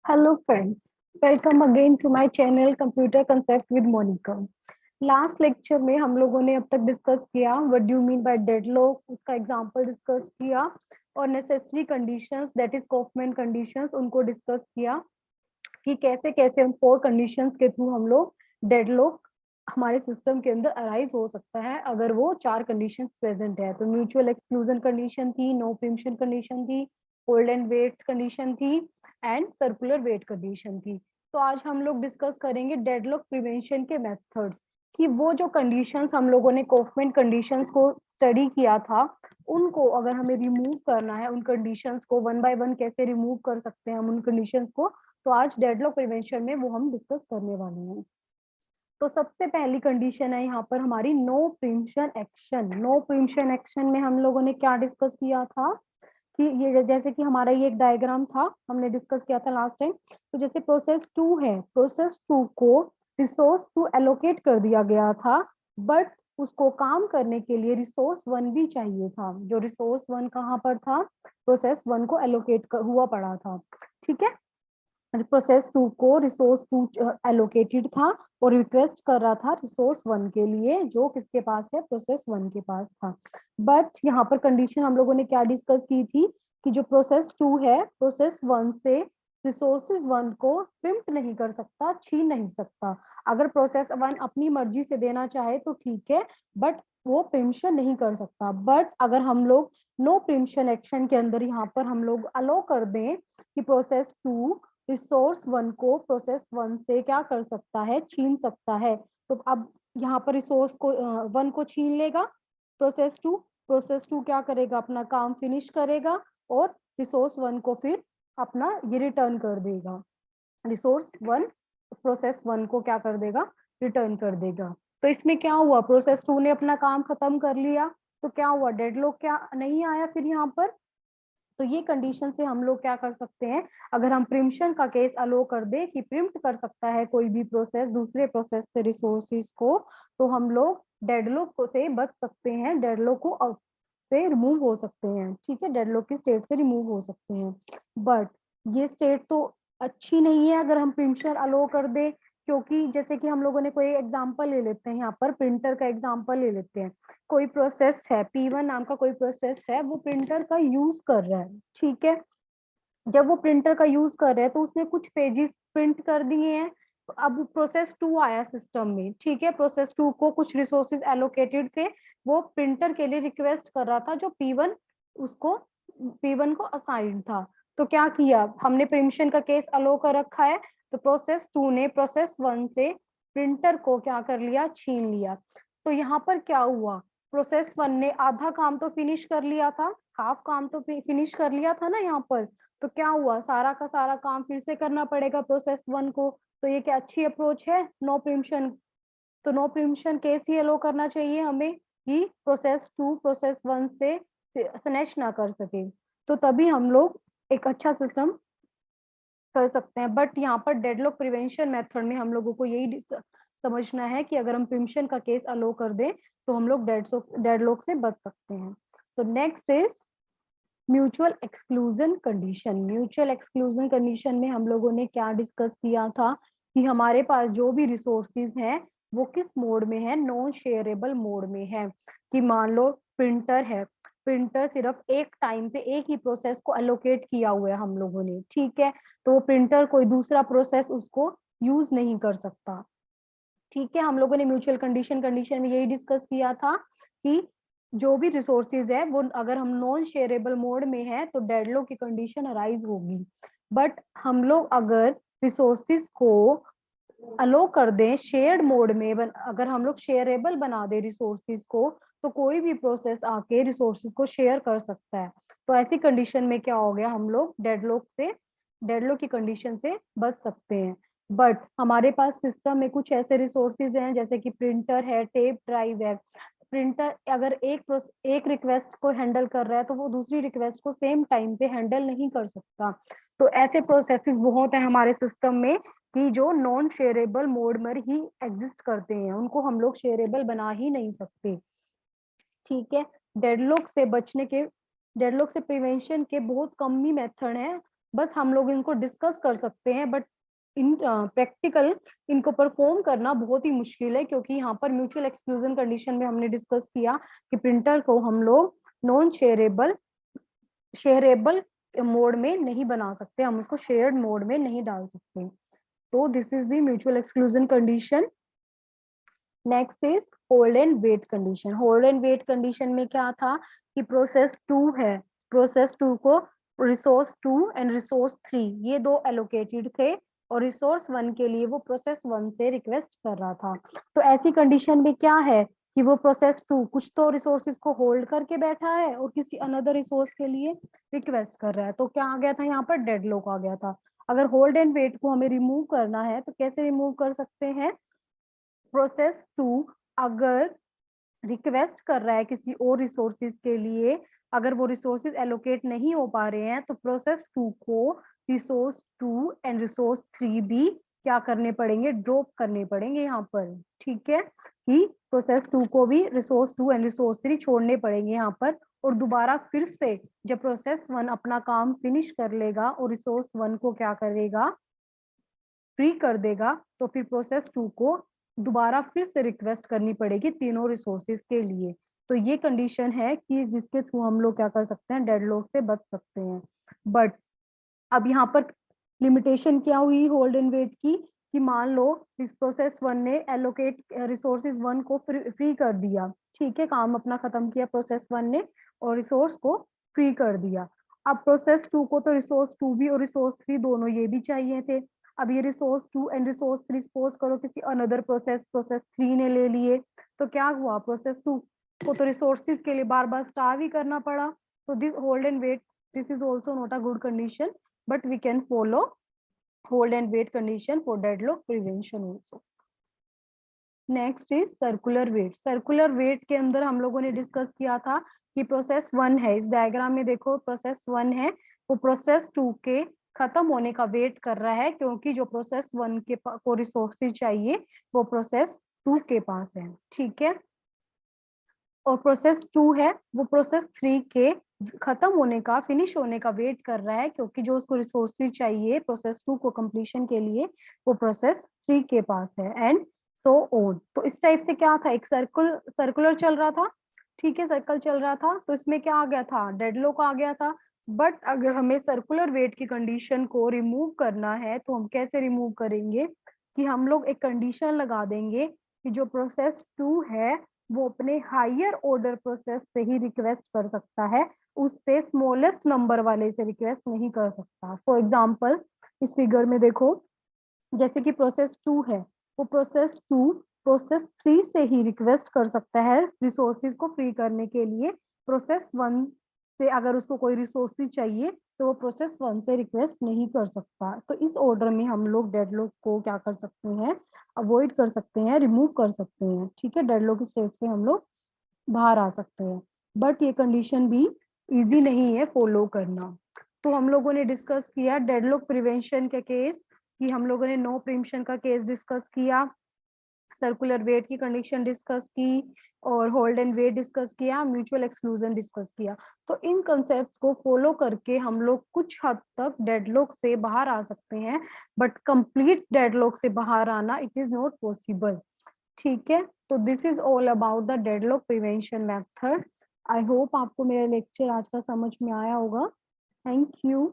Hello friends, welcome again to my channel Computer Concept with Monica. Last lecture में हम लोगों ने अब तक डिस्कस किया what do you mean by deadlock, उसका एग्जांपल डिस्कस किया और necessary conditions that is Kauffman conditions उनको डिस्कस किया कि कैसे कैसे उन 4 कंडीशंस के थ्रू हम लोग डेडलॉक हमारे सिस्टम के अंदर अराइज हो सकता है अगर वो 4 कंडीशंस प्रेजेंट है। तो म्यूचुअल एक्सक्लूजन कंडीशन थी, नो प्रीम्पशन कंडीशन थी, होल्ड एंड वेट कंडीशन थी एंड सर्कुलर वेट कंडीशन थी। तो आज हम लोग डिस्कस करेंगे डेडलॉक प्रिवेंशन के मेथड्स कि वो जो कंडीशंस हम लोगों ने कॉफमैन कंडीशंस को स्टडी किया था उनको अगर हमें रिमूव करना है, उन कंडीशंस को वन बाय वन कैसे रिमूव कर सकते हैं हम उन कंडीशंस को। तो आज डेडलॉक प्रिवेंशन में वो हम डिस्कस करने वाले हैं। तो सबसे पहली कंडीशन है यहाँ पर हमारी no preemption action. No preemption action में हम लोगों ने क्या डिस्कस किया था कि ये जैसे कि हमारा ये एक डायग्राम था, हमने डिस्कस किया था लास्ट टाइम। तो जैसे प्रोसेस 2 है, प्रोसेस 2 को रिसोर्स 2 एलोकेट कर दिया गया था, बट उसको काम करने के लिए रिसोर्स 1 भी चाहिए था। जो रिसोर्स 1 कहाँ पर था, प्रोसेस 1 को एलोकेट हुआ पड़ा था। ठीक है, प्रोसेस 2 को रिसोर्स 2 एलोकेटेड था और रिक्वेस्ट कर रहा था रिसोर्स 1 के लिए, जो किसके पास है, प्रोसेस 1 के पास था। बट यहाँ पर कंडीशन हम लोगों ने क्या डिस्कस की थी कि जो प्रोसेस 2 है, प्रोसेस 1 से रिसोर्सेज 1 को प्रिम्प्ट नहीं कर सकता, छीन नहीं सकता। अगर प्रोसेस 1 अपनी मर्जी से देना चाहे तो ठीक है, बट वो प्रिम्पशन नहीं कर सकता। बट अगर हम लोग नो प्रिम्पशन एक्शन के अंदर यहाँ पर हम लोग अलो कर दें कि प्रोसेस 2 रिसोर्स 1 को प्रोसेस 1 से क्या कर सकता है, छीन सकता है। तो अब यहाँ पर रिसोर्स को 1 को छीन लेगा प्रोसेस 2, प्रोसेस 2 क्या करेगा, अपना काम फिनिश करेगा और रिसोर्स 1 को फिर अपना ये रिटर्न कर देगा। रिसोर्स 1 प्रोसेस 1 को क्या कर देगा, रिटर्न कर देगा। तो इसमें क्या हुआ, प्रोसेस 2 ने अपना काम खत्म कर लिया, तो क्या हुआ, डेडलॉक क्या नहीं आया फिर यहाँ पर। तो ये कंडीशन से हम लोग क्या कर सकते हैं, अगर हम प्रिम्पशन का केस अलो कर दे कि प्रिम्प्ट कर सकता है कोई भी प्रोसेस दूसरे प्रोसेस से रिसोर्सेज को, तो हम लोग डेडलॉक से बच सकते हैं, डेडलॉक को से रिमूव हो सकते हैं। ठीक है, डेडलॉक की स्टेट से रिमूव हो सकते हैं। बट ये स्टेट तो अच्छी नहीं है अगर हम प्रिम्पशन अलो कर दे, क्योंकि जैसे कि हम लोगों ने कोई एग्जांपल ले लेते हैं, यहाँ पर प्रिंटर का एग्जांपल ले लेते हैं। कोई प्रोसेस है, P1 नाम का कोई प्रोसेस है, वो प्रिंटर का यूज कर रहा है। ठीक है, जब वो प्रिंटर का यूज कर रहा है तो उसने कुछ पेजेस प्रिंट कर दिए हैं। तो अब प्रोसेस 2 आया सिस्टम में। ठीक है, प्रोसेस 2 को कुछ रिसोर्सेज एलोकेटेड थे, वो प्रिंटर के लिए रिक्वेस्ट कर रहा था जो P1 उसको P1 को असाइन था। तो क्या किया हमने, प्रिम्पशन का केस अलो कर रखा है, तो प्रोसेस 2 ने प्रोसेस 1 से प्रिंटर को क्या कर लिया, छीन लिया। तो यहाँ पर क्या हुआ, प्रोसेस 1 ने आधा काम तो फिनिश कर लिया था, हाफ काम तो फिनिश कर लिया था ना यहाँ पर। तो क्या हुआ, सारा का सारा काम फिर से करना पड़ेगा प्रोसेस 1 को। तो ये क्या अच्छी अप्रोच है, नो प्रिम्पशन। तो नो प्रिम्पशन केस ही अलो करना चाहिए हमें कि प्रोसेस 2 प्रोसेस 1 से स्नैच ना कर सके, तो तभी हम लोग एक अच्छा सिस्टम कर सकते हैं। बट यहाँ पर डेडलॉक प्रिवेंशन मेथड में हम लोगों को यही समझना है कि अगर हम प्रिम्पशन का केस अलो कर दें तो हम लोग डेडलॉक से बच सकते हैं। तो next is mutual exclusion condition. Mutual exclusion condition में हम लोगों ने क्या डिस्कस किया था कि हमारे पास जो भी रिसोर्सेज हैं वो किस मोड में है, नॉन शेयरेबल मोड में है। कि मान लो प्रिंटर है, प्रिंटर सिर्फ एक टाइम पे एक ही प्रोसेस को एलोकेट किया हुआ है हम लोगों ने। ठीक है, तो वो प्रिंटर कोई दूसरा प्रोसेस उसको यूज नहीं कर सकता। ठीक है, हम लोगों ने म्यूचुअल कंडीशन में यही डिस्कस किया था कि जो भी रिसोर्सेज है वो अगर हम नॉन शेयरेबल मोड में है तो डेडलॉक की कंडीशन अराइज होगी। बट हम लोग अगर रिसोर्सेज को अलो कर दें शेयर्ड मोड में, अगर हम लोग शेयरेबल बना दे रिसोर्सेज को, तो कोई भी प्रोसेस आके रिसोर्सेज को शेयर कर सकता है। तो ऐसी कंडीशन में क्या हो गया, हम लोग डेडलॉक की कंडीशन से बच सकते हैं। बट हमारे पास सिस्टम में कुछ ऐसे रिसोर्सेज हैं जैसे कि प्रिंटर है, टेप ड्राइव है। प्रिंटर अगर एक रिक्वेस्ट को हैंडल कर रहा है तो वो दूसरी रिक्वेस्ट को सेम टाइम पे हैंडल नहीं कर सकता। तो ऐसे प्रोसेसेस बहुत है हमारे सिस्टम में कि जो नॉन शेयरेबल मोड में ही एग्जिस्ट करते हैं, उनको हम लोग शेयरेबल बना ही नहीं सकते। ठीक है, डेडलॉक से बचने के, डेडलॉक से प्रिवेंशन के बहुत कम ही मेथड है। बस हम लोग इनको डिस्कस कर सकते हैं, बट इन प्रैक्टिकल इनको परफॉर्म करना बहुत ही मुश्किल है, क्योंकि यहाँ पर म्यूचुअल एक्सक्लूजन कंडीशन में हमने डिस्कस किया कि प्रिंटर को हम लोग नॉन शेयरेबल मोड में नहीं बना सकते, हम उसको शेयर्ड मोड में नहीं डाल सकते। तो this is the mutual exclusion condition. Next is hold and wait condition. Hold and wait condition में क्या था कि प्रोसेस 2 है, प्रोसेस 2 को रिसोर्स 2 एंड रिसोर्स 3 ये दो एलोकेटेड थे, और रिसोर्स 1 के लिए वो प्रोसेस 1 से रिक्वेस्ट कर रहा था। तो ऐसी कंडीशन में क्या है कि वो प्रोसेस 2 कुछ तो रिसोर्सेज को होल्ड करके बैठा है और किसी अनदर रिसोर्स के लिए रिक्वेस्ट कर रहा है। तो क्या आ गया था यहाँ पर, डेडलॉक आ गया था। अगर होल्ड एंड वेट को हमें रिमूव करना है तो कैसे रिमूव कर सकते हैं? प्रोसेस 2 अगर रिक्वेस्ट कर रहा है किसी और रिसोर्सेज के लिए, अगर वो रिसोर्सेज एलोकेट नहीं हो पा रहे हैं, तो प्रोसेस 2 को रिसोर्स 2 एंड रिसोर्स 3 भी क्या करने पड़ेंगे, ड्रॉप करने पड़ेंगे यहाँ पर। ठीक है, कि प्रोसेस 2 को भी रिसोर्स 2 एंड रिसोर्स 3 छोड़ने पड़ेंगे यहाँ पर, और दोबारा फिर से जब प्रोसेस 1 अपना काम फिनिश कर लेगा और रिसोर्स 1 को क्या करेगा, फ्री कर देगा, तो फिर प्रोसेस 2 को दोबारा फिर से रिक्वेस्ट करनी पड़ेगी तीनों रिसोर्सेज के लिए। तो ये कंडीशन है कि जिसके थ्रू हम लोग क्या कर सकते हैं, डेडलॉक से बच सकते हैं। बट अब यहाँ पर लिमिटेशन क्या हुई होल्ड एंड वेट की, कि मान लो इस प्रोसेस 1 ने एलोकेट रिसोर्सेज 1 को फ्री कर दिया, ठीक है, काम अपना खत्म किया प्रोसेस 1 ने और रिसोर्स को फ्री कर दिया। अब प्रोसेस 2 को तो रिसोर्स 2 भी और रिसोर्स 3 दोनों ये भी चाहिए थे। अब ये रिसोर्स 2 एंड रिसोर्स 3 सपोज करो किसी अनदर प्रोसेस 3 ने ले लिए, तो क्या हुआ, प्रोसेस 2 को तो रिसोर्सेज के लिए बार बार स्टार ही करना पड़ा। तो this hold and wait, this is also not a good condition, but we can follow hold and wait condition for deadlock prevention also. Next is circular wait. Circular wait के अंदर हम लोगों ने डिस्कस किया था कि प्रोसेस 1 है, इस डायग्राम में देखो प्रोसेस 1 है, वो प्रोसेस 2 के खत्म होने का वेट कर रहा है, क्योंकि जो प्रोसेस 1 के को रिसोर्सेज चाहिए वो प्रोसेस 2 के पास है। ठीक है, और प्रोसेस 2 है वो प्रोसेस 3 के खत्म होने का, फिनिश होने का वेट कर रहा है, क्योंकि जो उसको रिसोर्सेज चाहिए प्रोसेस 2 को कंप्लीशन के लिए वो प्रोसेस 3 के पास है, एंड सो ऑन। तो इस टाइप से क्या था, एक सर्कुलर चल रहा था। ठीक है, सर्कल चल रहा था, तो इसमें क्या आ गया था, डेडलॉक आ गया था। बट अगर हमें सर्कुलर वेट की कंडीशन को रिमूव करना है तो हम कैसे रिमूव करेंगे, कि हम लोग एक कंडीशन लगा देंगे कि जो प्रोसेस 2 है वो अपने हायर ऑर्डर प्रोसेस से ही रिक्वेस्ट कर सकता है, उससे स्मॉलेस्ट नंबर वाले से रिक्वेस्ट नहीं कर सकता। फॉर एग्जांपल इस फिगर में देखो, जैसे कि प्रोसेस 2 है, वो प्रोसेस 2 प्रोसेस 3 से ही रिक्वेस्ट कर सकता है रिसोर्सेज को फ्री करने के लिए। प्रोसेस 1 से अगर उसको कोई रिसोर्सेज चाहिए तो वो प्रोसेस 1 से रिक्वेस्ट नहीं कर सकता। तो इस ऑर्डर में हम लोग डेडलॉक को क्या कर सकते हैं, अवॉइड कर सकते हैं, रिमूव कर सकते हैं। ठीक है, डेडलॉक स्टेट से हम लोग बाहर आ सकते हैं, बट ये कंडीशन भी इजी नहीं है फॉलो करना। तो हम लोगों ने डिस्कस किया डेडलॉक प्रिवेंशन का केस, कि हम लोगों ने नो प्रिम्पशन का केस डिस्कस किया, सर्कुलर वेट की कंडीशन डिस्कस की, और होल्ड एंड वेट डिस्कस किया, म्यूचुअल एक्सक्लूजन डिस्कस किया। तो इन कंसेप्ट्स को फॉलो करके हम लोग कुछ हद तक डेडलॉक से बाहर आ सकते हैं, बट कंप्लीट डेडलॉक से बाहर आना इट इज नॉट पॉसिबल। ठीक है, तो this is all about the deadlock prevention method. I hope आपको मेरा लेक्चर आज का समझ में आया होगा। Thank you.